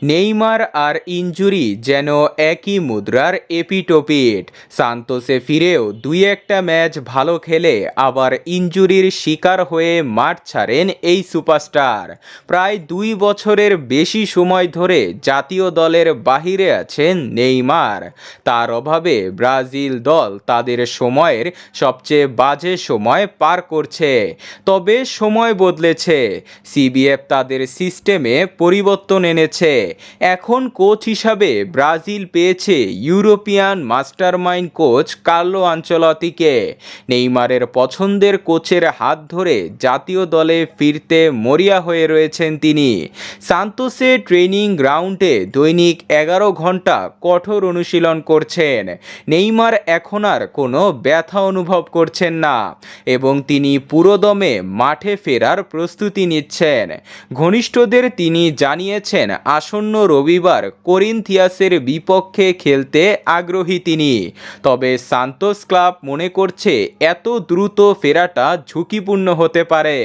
Neymar আর injury যেন একই মুদ্রার এপিটোপিট। সান্তোসে ফিরেও দুই একটা ম্যাচ ভালো খেলে আবার ইনজুরির শিকার হয়ে মাঠ ছাড়েন এই সুপারস্টার। প্রায় 2 বছরের বেশি সময় ধরে জাতীয় দলের বাহিরে আছেন নেইমার। তার অভাবে ব্রাজিল দল তাদের সময়ের সবচেয়ে বাজে সময় পার করছে। তবে সময় বদলেছে, সিবিএফ তাদের সিস্টেমে পরিবর্তন এনেছে। এখন কোচ হিসাবে ব্রাজিল পেয়েছে ইউরোপিয়ান মাস্টারমাইন্ড কোচ কার্লো আনচেলত্তিকে। নেইমারের পছন্দের কোচের হাত ধরে জাতীয় দলে ফিরতে মরিয়া হয়ে রয়েছেন তিনি। সান্তোসে ট্রেনিং গ্রাউন্ডে দৈনিক 11 ঘন্টা কঠোর অনুশীলন করছেন। নেইমার এখন আর কোনো ব্যথা অনুভব করছেন না এবং তিনি পুরোদমে মাঠে ফেরার প্রস্তুতি নিচ্ছেন। ঘনিষ্ঠদের তিনি জানিয়েছেন আসন্ন রবিবার করিন্থিয়াসের বিপক্ষে খেলতে আগ্রহী তিনি। তবে সান্তোস ক্লাব মনে করছে এত দ্রুত ফেরাটা ঝুঁকিপূর্ণ হতে পারে।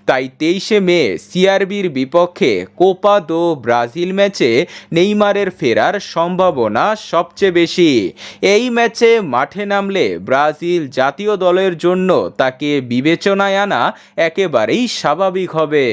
তাই 23 মে সিআরবির বিপক্ষে কোপা দো ব্রাজিল ম্যাচে নেইমারের ফেরার সম্ভাবনা সবচেয়ে বেশি। এই ম্যাচে মাঠে নামলে ব্রাজিল জাতীয় দলের জন্য তাকে বিবেচনায় আনা একেবারেই স্বাভাবিক হবে।